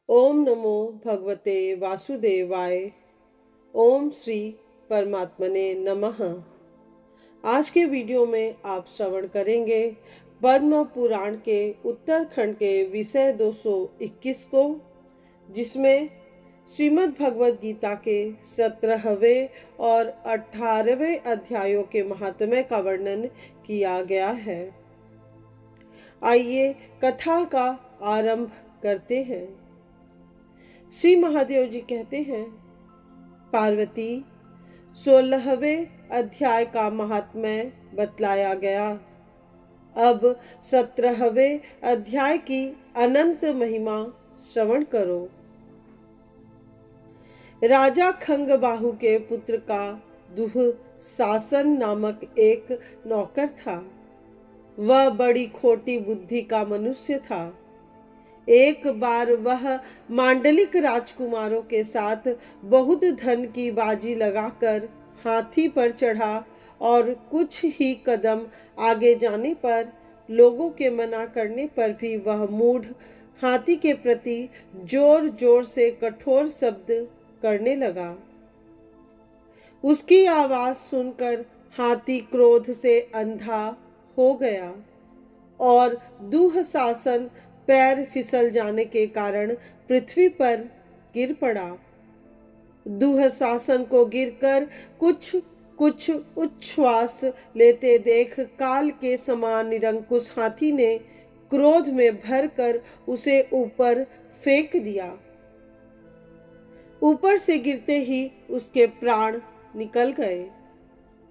ओम नमो भगवते वासुदेवाय। ओम श्री परमात्मने नमः। आज के वीडियो में आप श्रवण करेंगे पद्म पुराण के उत्तरखंड के विषय 221 को, जिसमें श्रीमद् भगवद गीता के 17वें और 18वें अध्यायों के महात्म्य का वर्णन किया गया है। आइए कथा का आरंभ करते हैं। श्री महादेव जी कहते हैं, पार्वती 16वें अध्याय का महात्म्य बतलाया गया। अब 17वें अध्याय की अनंत महिमा श्रवण करो। राजा खंगबाहु के पुत्र का दुःशासन नामक एक नौकर था। वह बड़ी खोटी बुद्धि का मनुष्य था। एक बार वह मांडलिक राजकुमारों के साथ बहुत धन की बाजी लगाकर हाथी पर चढ़ा और कुछ ही कदम आगे जाने पर लोगों के मना करने पर भी वह मूढ़ हाथी के प्रति जोर जोर से कठोर शब्द करने लगा। उसकी आवाज सुनकर हाथी क्रोध से अंधा हो गया और दुःशासन पैर फिसल जाने के कारण पृथ्वी पर गिर पड़ा। दुःशासन को गिरकर कुछ कुछ उच्छ्वास लेते देख काल के समान निरंकुश हाथी ने क्रोध में भरकर उसे ऊपर फेंक दिया। ऊपर से गिरते ही उसके प्राण निकल गए।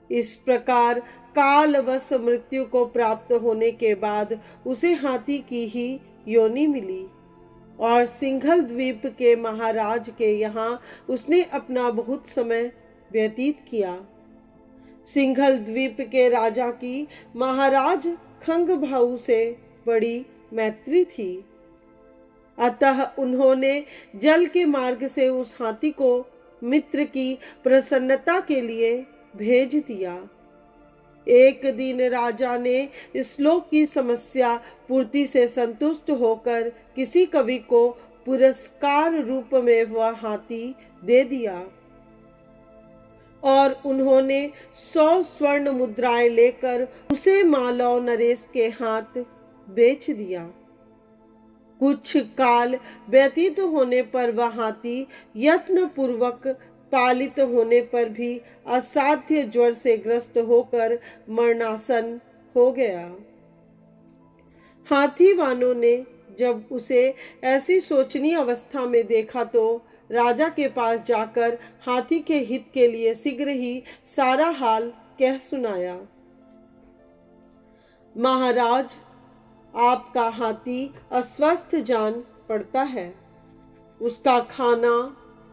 इस प्रकार कालवश मृत्यु को प्राप्त होने के बाद उसे हाथी की ही योनि मिली और सिंघल द्वीप के महाराज के यहाँ उसने अपना बहुत समय व्यतीत किया। सिंघल द्वीप के राजा की महाराज खंगबाहु से बड़ी मैत्री थी, अतः उन्होंने जल के मार्ग से उस हाथी को मित्र की प्रसन्नता के लिए भेज दिया। एक दिन राजा ने श्लोक की समस्या पूर्ति से संतुष्ट होकर किसी कवि को पुरस्कार रूप में वह हाथी दे दिया और उन्होंने 100 स्वर्ण मुद्राएं लेकर उसे मालव नरेश के हाथ बेच दिया। कुछ काल व्यतीत होने पर वह हाथी यत्न पूर्वक पालित होने पर भी असाध्य ज्वर से ग्रस्त होकर मरणासन हो गया। हाथी वालों ने जब उसे ऐसी शोचनीय अवस्था में देखा तो राजा के पास जाकर हाथी के हित के लिए शीघ्र ही सारा हाल कह सुनाया। महाराज, आपका हाथी अस्वस्थ जान पड़ता है। उसका खाना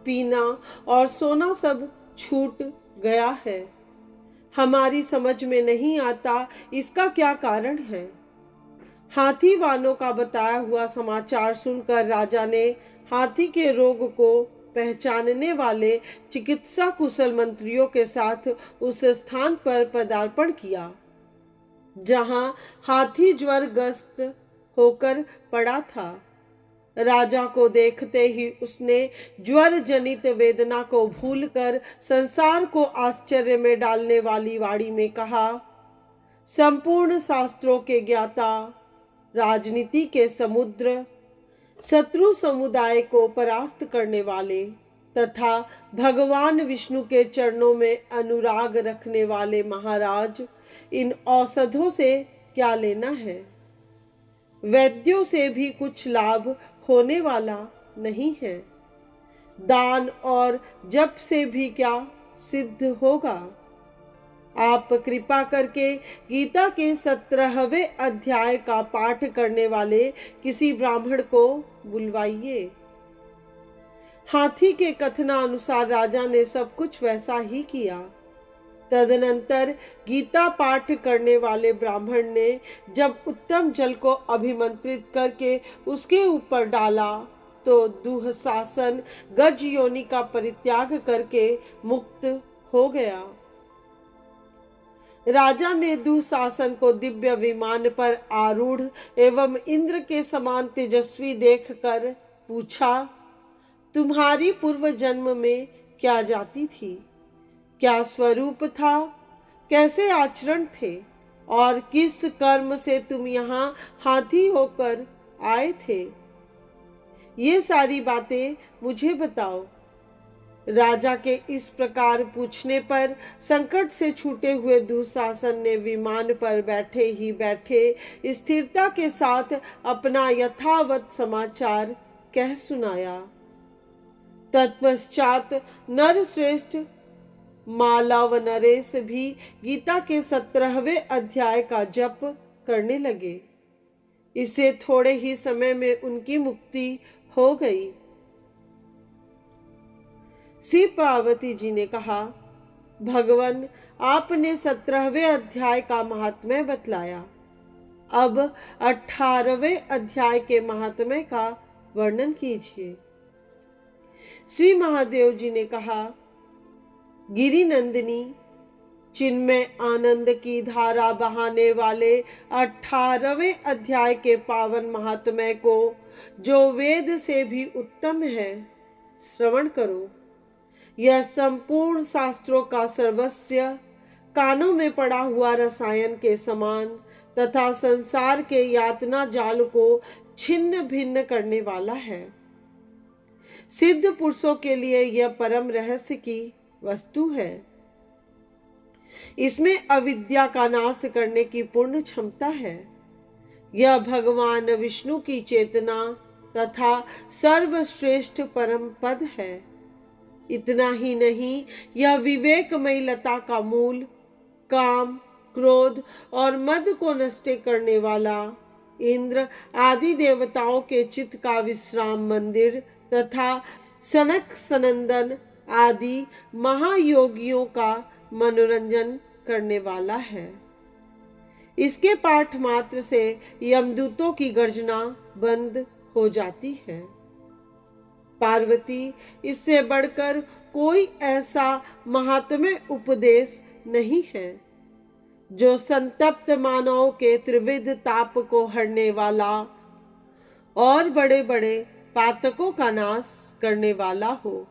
पीना और सोना सब छूट गया है। हमारी समझ में नहीं आता इसका क्या कारण है। हाथी वालों का बताया हुआ समाचार सुनकर राजा ने हाथी के रोग को पहचानने वाले चिकित्सा कुशल मंत्रियों के साथ उस स्थान पर पदार्पण किया जहां हाथी ज्वरग्रस्त होकर पड़ा था। राजा को देखते ही उसने ज्वर जनित वेदना को भूलकर संसार को आश्चर्य में डालने वाली वाणी में कहा, संपूर्ण शास्त्रों के ज्ञाता, राजनीति के समुद्र, शत्रु समुदाय को परास्त करने वाले तथा भगवान विष्णु के चरणों में अनुराग रखने वाले महाराज, इन औषधों से क्या लेना है। वैद्यों से भी कुछ लाभ होने वाला नहीं है। दान और जप से भी क्या सिद्ध होगा। आप कृपा करके गीता के 17वें अध्याय का पाठ करने वाले किसी ब्राह्मण को बुलवाइए। हाथी के कथनानुसार राजा ने सब कुछ वैसा ही किया। तदनंतर गीता पाठ करने वाले ब्राह्मण ने जब उत्तम जल को अभिमंत्रित करके उसके ऊपर डाला तो दुःशासन गज योनि का परित्याग करके मुक्त हो गया। राजा ने दुःशासन को दिव्य विमान पर आरूढ़ एवं इंद्र के समान तेजस्वी देखकर पूछा, तुम्हारी पूर्व जन्म में क्या जाति थी, क्या स्वरूप था, कैसे आचरण थे और किस कर्म से तुम यहाँ हाथी होकर आए थे? ये सारी बातें मुझे बताओ। राजा के इस प्रकार पूछने पर संकट से छूटे हुए दुशासन ने विमान पर बैठे ही बैठे स्थिरता के साथ अपना यथावत समाचार कह सुनाया। तत्पश्चात नरश्रेष्ठ मालव नरेश भी गीता के 17वें अध्याय का जप करने लगे। इससे थोड़े ही समय में उनकी मुक्ति हो गई। श्री पार्वती जी ने कहा, भगवान आपने 17वें अध्याय का महात्म्य बतलाया, अब 18वें अध्याय के महात्म्य का वर्णन कीजिए। श्री महादेव जी ने कहा, गिरि नंदिनी, चिन्मय आनंद की धारा बहाने वाले 18वें अध्याय के पावन महात्म्य को, जो वेद से भी उत्तम है, श्रवण करो। यह संपूर्ण शास्त्रों का सर्वस्व, कानों में पड़ा हुआ रसायन के समान तथा संसार के यातना जाल को छिन्न भिन्न करने वाला है। सिद्ध पुरुषों के लिए यह परम रहस्य की वस्तु है। इसमें अविद्या का नाश करने की पूर्ण क्षमता है। यह भगवान विष्णु की चेतना तथा सर्वश्रेष्ठ परम पद है। इतना ही नहीं, यह विवेकमयी लता का मूल, काम, क्रोध और मद को नष्ट करने वाला, इंद्र आदि देवताओं के चित्त का विश्राम मंदिर तथा सनक सनंदन आदि महायोगियों का मनोरंजन करने वाला है। इसके पाठ मात्र से यमदूतों की गर्जना बंद हो जाती है। पार्वती, इससे बढ़कर कोई ऐसा महात्म्य उपदेश नहीं है जो संतप्त मानव के त्रिविध ताप को हरने वाला और बड़े बड़े पातकों का नाश करने वाला हो।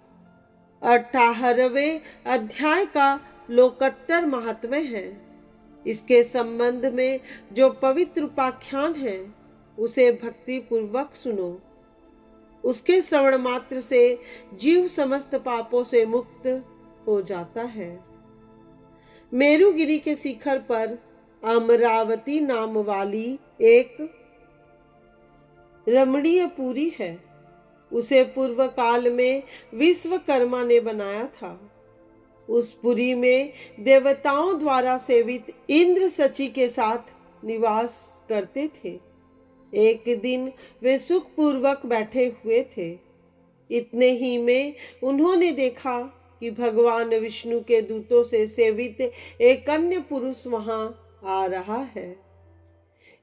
18वें अध्याय का लोकोत्तर महात्म्य है। इसके संबंध में जो पवित्र उपाख्यान है, उसे भक्ति पूर्वक सुनो। उसके श्रवण मात्र से जीव समस्त पापों से मुक्त हो जाता है। मेरुगिरी के शिखर पर अमरावती नाम वाली एक रमणीय पुरी है। उसे पूर्व काल में विश्वकर्मा ने बनाया था। उस पुरी में देवताओं द्वारा सेवित इंद्र सची के साथ निवास करते थे। एक दिन वे सुखपूर्वक बैठे हुए थे। इतने ही में उन्होंने देखा कि भगवान विष्णु के दूतों से सेवित एक अन्य पुरुष वहां आ रहा है।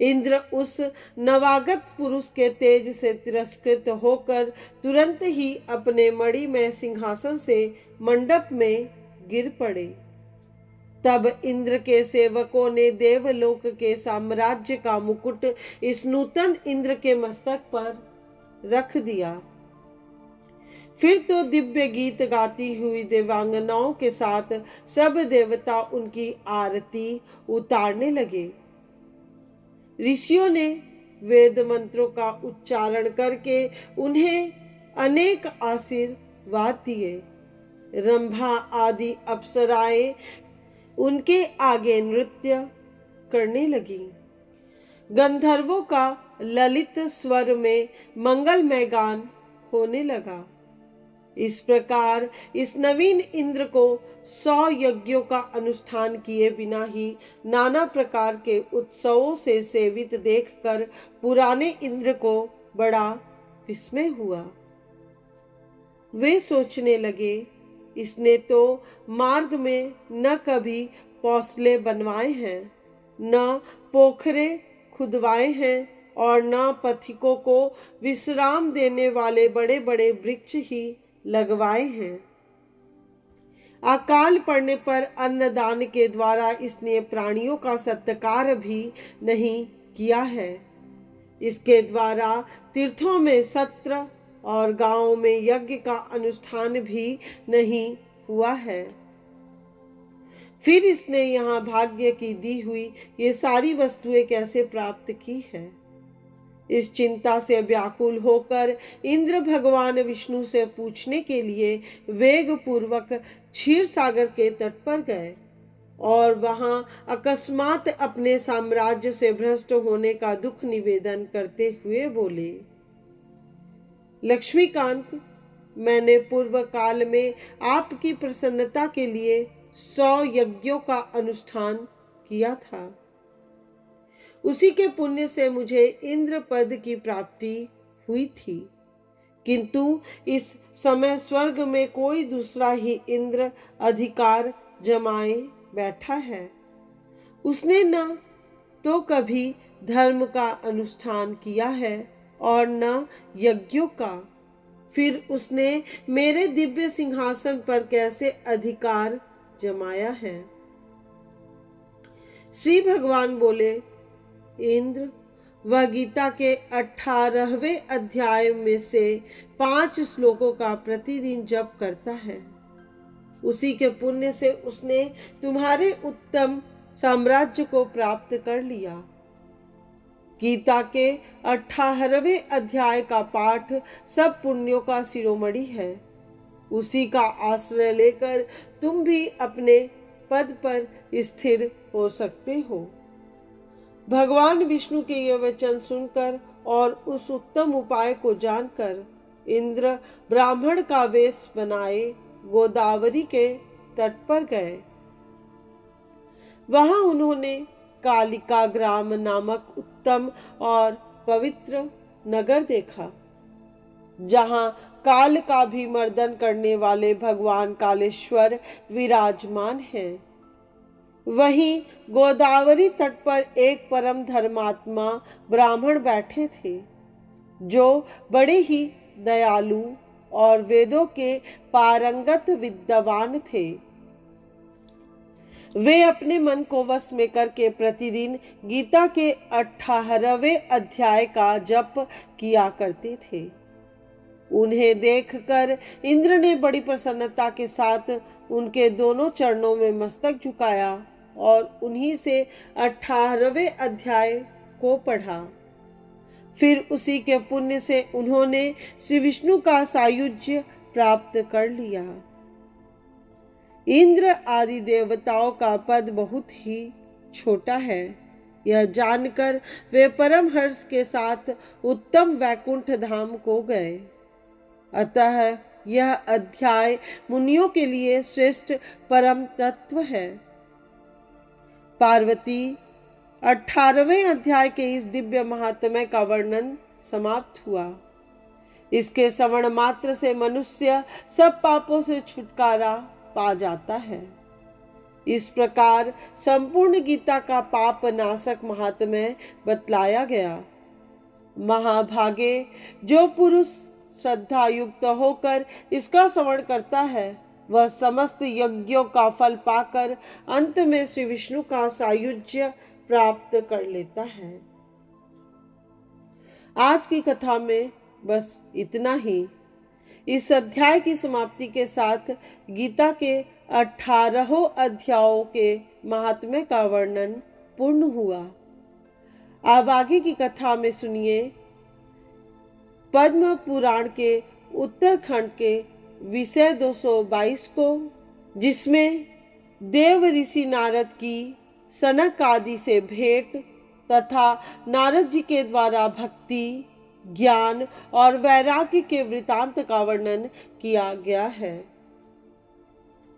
इंद्र उस नवागत पुरुष के तेज से तिरस्कृत होकर तुरंत ही अपने मणिमय सिंहासन से मंडप में गिर पड़े। तब इंद्र के सेवकों ने देवलोक के साम्राज्य का मुकुट इस नूतन इंद्र के मस्तक पर रख दिया। फिर तो दिव्य गीत गाती हुई देवांगनाओं के साथ सब देवता उनकी आरती उतारने लगे। ऋषियों ने वेद मंत्रों का उच्चारण करके उन्हें अनेक आशीर्वाद दिए। रंभा आदि अप्सराएं उनके आगे नृत्य करने लगी। गंधर्वों का ललित स्वर में मंगलमय गान होने लगा। इस प्रकार इस नवीन इंद्र को 100 यज्ञों का अनुष्ठान किए बिना ही नाना प्रकार के उत्सवों से सेवित देखकर पुराने इंद्र को बड़ा विस्मय हुआ। वे सोचने लगे, इसने तो मार्ग में न कभी पौसले बनवाए हैं, न पोखरे खुदवाए हैं और न पथिकों को विश्राम देने वाले बड़े बड़े वृक्ष ही लगवाए हैं। अकाल पड़ने पर अन्नदान के द्वारा इसने प्राणियों का सत्कार भी नहीं किया है। इसके द्वारा तीर्थों में सत्र और गांव में यज्ञ का अनुष्ठान भी नहीं हुआ है। फिर इसने यहाँ भाग्य की दी हुई ये सारी वस्तुएं कैसे प्राप्त की है? इस चिंता से व्याकुल होकर इंद्र भगवान विष्णु से पूछने के लिए वेग पूर्वक क्षीर सागर के तट पर गए और वहां अकस्मात अपने साम्राज्य से भ्रष्ट होने का दुख निवेदन करते हुए बोले, लक्ष्मीकांत, मैंने पूर्व काल में आपकी प्रसन्नता के लिए 100 यज्ञों का अनुष्ठान किया था। उसी के पुण्य से मुझे इंद्र पद की प्राप्ति हुई थी, किंतु इस समय स्वर्ग में कोई दूसरा ही इंद्र अधिकार जमाए बैठा है। उसने न तो कभी धर्म का अनुष्ठान किया है और न यज्ञों का। फिर उसने मेरे दिव्य सिंहासन पर कैसे अधिकार जमाया है? श्री भगवान बोले, इंद्र, वह गीता के 18वें अध्याय में से 5 श्लोकों का प्रतिदिन जप करता है। उसी के पुण्य से उसने तुम्हारे उत्तम साम्राज्य को प्राप्त कर लिया। गीता के 18वें अध्याय का पाठ सब पुण्यों का शिरोमणि है। उसी का आश्रय लेकर तुम भी अपने पद पर स्थिर हो सकते हो। भगवान विष्णु के ये वचन सुनकर और उस उत्तम उपाय को जानकर इंद्र ब्राह्मण का वेश बनाए गोदावरी के तट पर गए। वहां उन्होंने कालिका ग्राम नामक उत्तम और पवित्र नगर देखा, जहां काल का भी मर्दन करने वाले भगवान कालेश्वर विराजमान हैं। वहीं गोदावरी तट पर एक परम धर्मात्मा ब्राह्मण बैठे थे, जो बड़े ही दयालु और वेदों के पारंगत विद्वान थे। वे अपने मन को वश में करके प्रतिदिन गीता के 18वें अध्याय का जप किया करते थे। उन्हें देखकर इंद्र ने बड़ी प्रसन्नता के साथ उनके दोनों चरणों में मस्तक झुकाया और उन्हीं से 18वें अध्याय को पढ़ा। फिर उसी के पुण्य से उन्होंने श्री विष्णु का सायुज्य प्राप्त कर लिया। इंद्र आदि देवताओं का पद बहुत ही छोटा है। यह जानकर वे परम हर्ष के साथ उत्तम वैकुंठ धाम को गए। अतः यह अध्याय मुनियों के लिए श्रेष्ठ परम तत्व है। पार्वती, 18वें अध्याय के इस दिव्य महात्म्य का वर्णन समाप्त हुआ। इसके श्रवण मात्र से मनुष्य सब पापों से छुटकारा पा जाता है। इस प्रकार संपूर्ण गीता का पाप नाशक महात्म्य बतलाया गया। महाभागे, जो पुरुष श्रद्धा युक्त होकर इसका श्रवण करता है, वह समस्त यज्ञों का फल पाकर अंत में श्री विष्णु का सायुज्य प्राप्त कर लेता है। आज की कथा में बस इतना ही। इस अध्याय की समाप्ति के साथ गीता के 18 अध्यायों के महात्म्य का वर्णन पूर्ण हुआ। अब आगे की कथा में सुनिए पद्म पुराण के उत्तरखंड के विषय 222 को, जिसमें देव ऋषि नारद की सनक आदि से भेंट तथा नारद जी के द्वारा भक्ति, ज्ञान और वैराग्य के वृतांत का वर्णन किया गया है।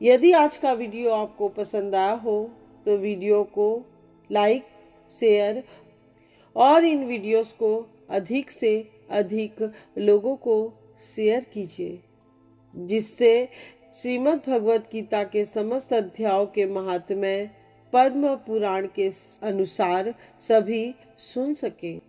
यदि आज का वीडियो आपको पसंद आया हो तो वीडियो को लाइक, शेयर और इन वीडियोस को अधिक से अधिक लोगों को शेयर कीजिए, जिससे श्रीमद् भगवत गीता के समस्त अध्यायों के महात्म्य पद्म पुराण के अनुसार सभी सुन सकें।